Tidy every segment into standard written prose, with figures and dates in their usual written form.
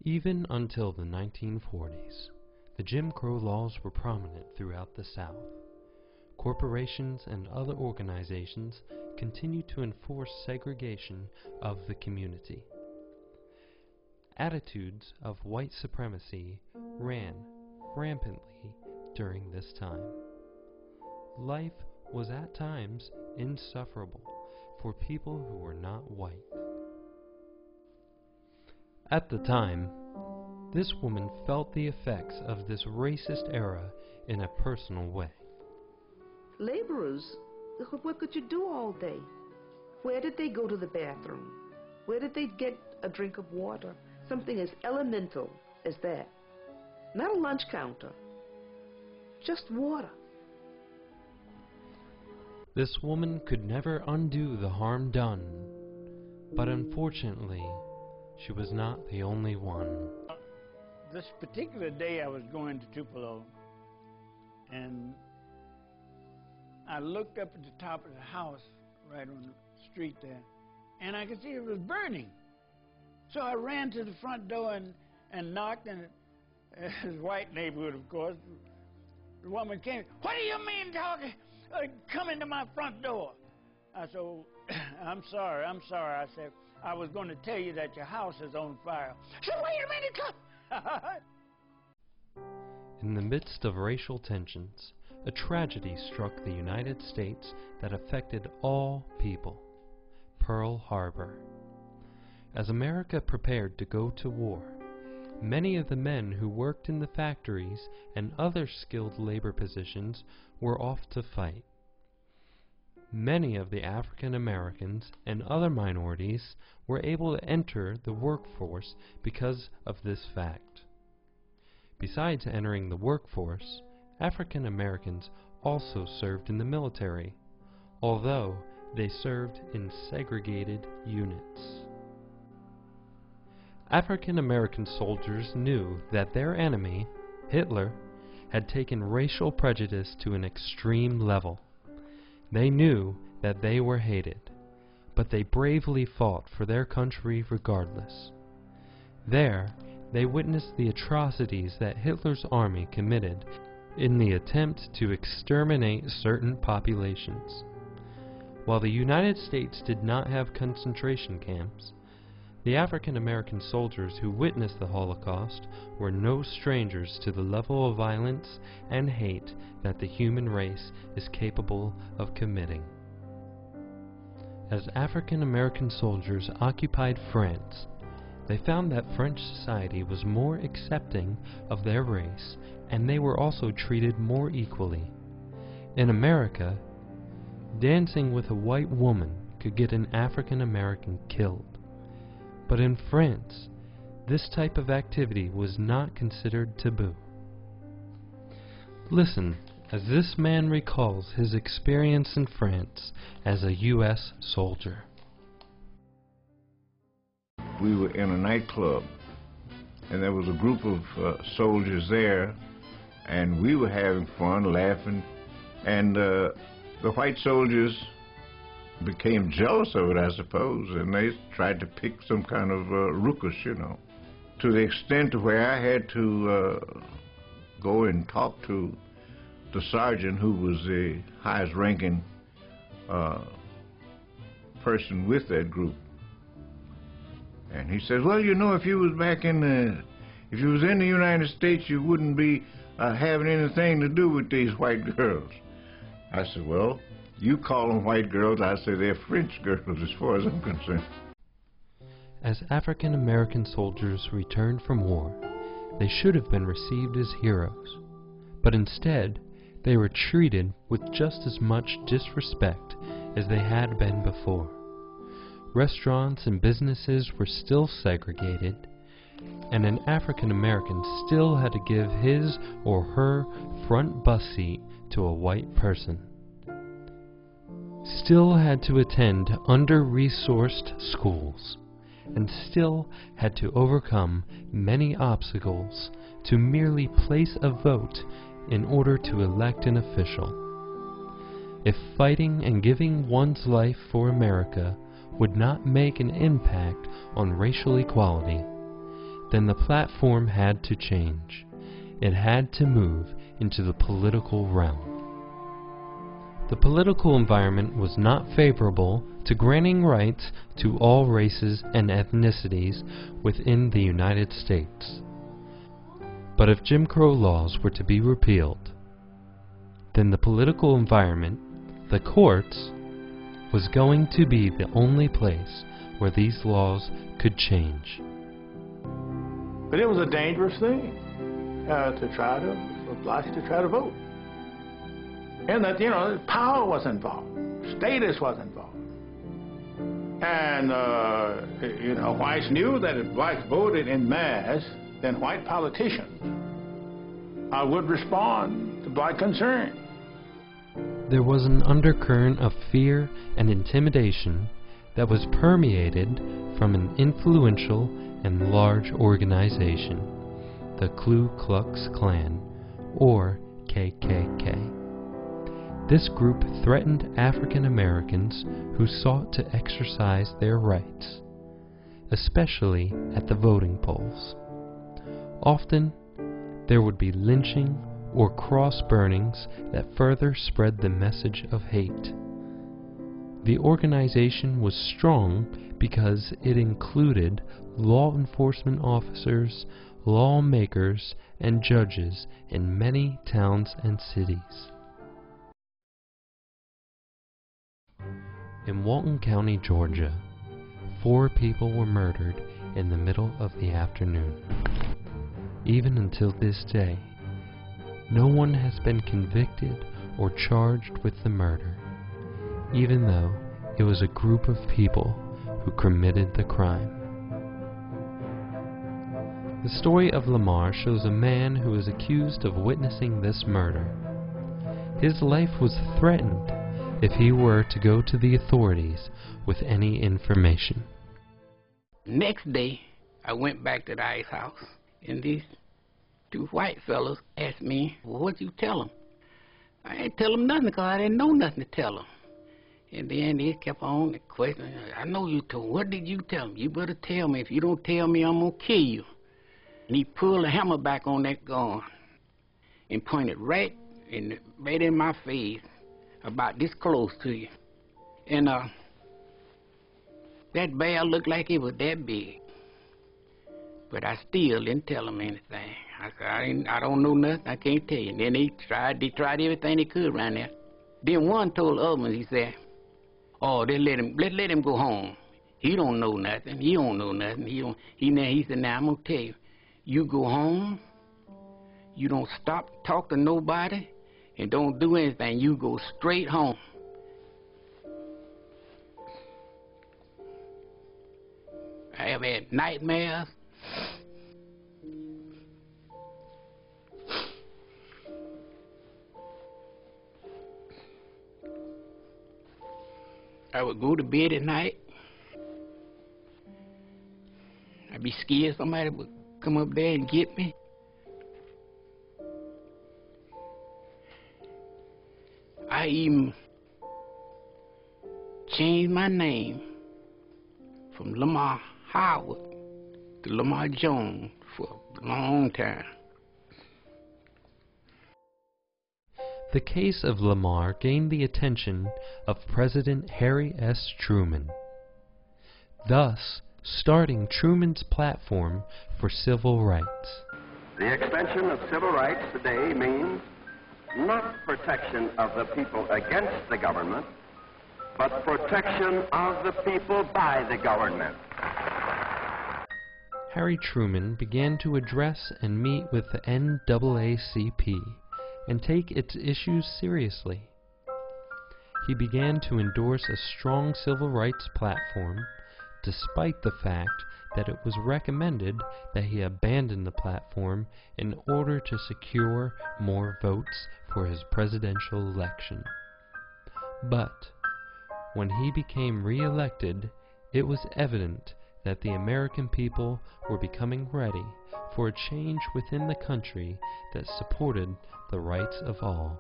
Even until the 1940s, the Jim Crow laws were prominent throughout the South. Corporations and other organizations continued to enforce segregation of the community. Attitudes of white supremacy ran rampantly during this time. Life was at times insufferable for people who were not white. At the time, this woman felt the effects of this racist era in a personal way. Laborers, what could you do all day? Where did they go to the bathroom? Where did they get a drink of water? Something as elemental as that. Not a lunch counter, just water. This woman could never undo the harm done, but unfortunately, she was not the only one. This particular day I was going to Tupelo, and I looked up at the top of the house right on the street there, and I could see it was burning. So I ran to the front door and knocked, and his white neighborhood, of course. The woman came, "What do you mean talking? Come into my front door." I said, "Oh, I'm sorry. I said, "I was going to tell you that your house is on fire." She said, "Wait a minute, come." In the midst of racial tensions, a tragedy struck the United States that affected all people: Pearl Harbor. As America prepared to go to war, many of the men who worked in the factories and other skilled labor positions were off to fight. Many of the African Americans and other minorities were able to enter the workforce because of this fact. Besides entering the workforce, African Americans also served in the military, although they served in segregated units. African American soldiers knew that their enemy, Hitler, had taken racial prejudice to an extreme level. They knew that they were hated, but they bravely fought for their country regardless. There, they witnessed the atrocities that Hitler's army committed in the attempt to exterminate certain populations. While the United States did not have concentration camps, the African American soldiers who witnessed the Holocaust were no strangers to the level of violence and hate that the human race is capable of committing. As African American soldiers occupied France, they found that French society was more accepting of their race, and they were also treated more equally. In America, dancing with a white woman could get an African American killed. But in France, this type of activity was not considered taboo. Listen as this man recalls his experience in France as a U.S. soldier. We were in a nightclub, and there was a group of soldiers there, and we were having fun, laughing, and the white soldiers became jealous of it, I suppose, and they tried to pick some kind of ruckus, you know, to the extent to where I had to go and talk to the sergeant, who was the highest ranking person with that group. And he says, "Well, you know, if you was in the United States, you wouldn't be having anything to do with these white girls." I said, "Well, you call them white girls, I say they're French girls as far as I'm concerned." As African American soldiers returned from war, they should have been received as heroes, but instead they were treated with just as much disrespect as they had been before. Restaurants and businesses were still segregated, and an African American still had to give his or her front bus seat to a white person. Still had to attend under-resourced schools, and still had to overcome many obstacles to merely place a vote in order to elect an official. If fighting and giving one's life for America would not make an impact on racial equality, then the platform had to change. It had to move into the political realm. The political environment was not favorable to granting rights to all races and ethnicities within the United States. But if Jim Crow laws were to be repealed, then the political environment, the courts, was going to be the only place where these laws could change. But it was a dangerous thing for blacks to try to vote. And that, power was involved, status was involved. And, whites knew that if blacks voted in mass, then white politicians would respond to black concern. There was an undercurrent of fear and intimidation that was permeated from an influential and large organization, the Ku Klux Klan, or KKK. This group threatened African Americans who sought to exercise their rights, especially at the voting polls. Often, there would be lynching or cross burnings that further spread the message of hate. The organization was strong because it included law enforcement officers, lawmakers, and judges in many towns and cities. In Walton County, Georgia, 4 people were murdered in the middle of the afternoon. Even until this day, no one has been convicted or charged with the murder, even though it was a group of people who committed the crime. The story of Lamar shows a man who is accused of witnessing this murder. His life was threatened if he were to go to the authorities with any information. Next day, I went back to the ice house, and these 2 white fellows asked me, well, what'd you tell them? I didn't tell them nothing because I didn't know nothing to tell them. And then they kept on questioning, I know you told them. What did you tell them? You better tell me. If you don't tell me, I'm going to kill you. And he pulled the hammer back on that gun and pointed right in my face, about this close to you. And that bear looked like it was that big. But I still didn't tell him anything. I said, I don't know nothing, I can't tell you. And then they tried everything they could around there. Then one told the other one, he said, oh, let him go home. He don't know nothing. He don't know nothing. He said, now I'm gonna tell you, you go home, you don't stop talking to nobody, and don't do anything. You go straight home. I have had nightmares. I would go to bed at night. I'd be scared somebody would come up there and get me. I even changed my name from Lamar Howard to Lamar Jones for a long time. The case of Lamar gained the attention of President Harry S. Truman, thus starting Truman's platform for civil rights. The extension of civil rights today means not protection of the people against the government, but protection of the people by the government. Harry Truman began to address and meet with the NAACP and take its issues seriously. He began to endorse a strong civil rights platform, despite the fact that it was recommended that he abandon the platform in order to secure more votes for his presidential election. But when he became re-elected, it was evident that the American people were becoming ready for a change within the country that supported the rights of all.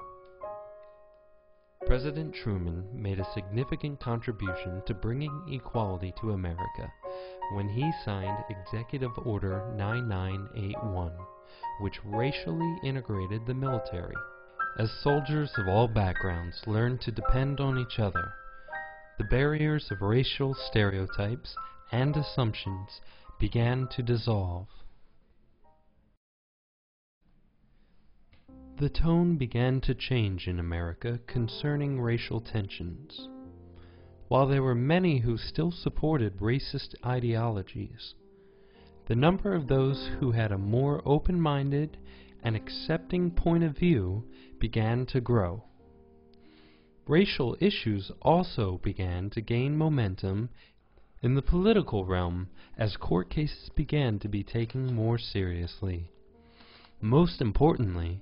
President Truman made a significant contribution to bringing equality to America when he signed Executive Order 9981, which racially integrated the military. As soldiers of all backgrounds learned to depend on each other, the barriers of racial stereotypes and assumptions began to dissolve. The tone began to change in America concerning racial tensions. While there were many who still supported racist ideologies, the number of those who had a more open-minded and accepting point of view began to grow. Racial issues also began to gain momentum in the political realm as court cases began to be taken more seriously. Most importantly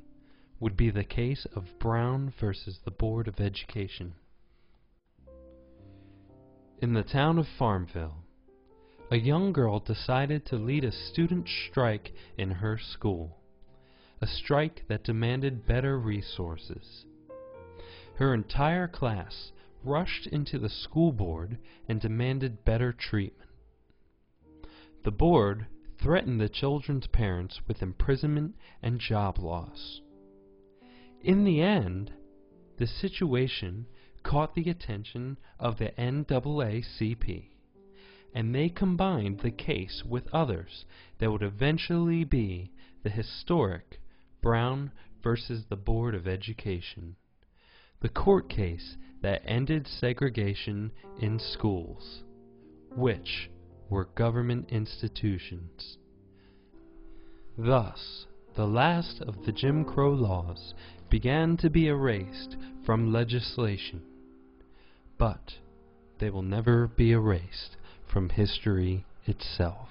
would be the case of Brown versus the Board of Education. In the town of Farmville, a young girl decided to lead a student strike in her school, a strike that demanded better resources. Her entire class rushed into the school board and demanded better treatment. The board threatened the children's parents with imprisonment and job loss. In the end, the situation caught the attention of the NAACP, and they combined the case with others that would eventually be the historic Brown versus the Board of Education, the court case that ended segregation in schools, which were government institutions. Thus, the last of the Jim Crow laws began to be erased from legislation, but they will never be erased from history itself.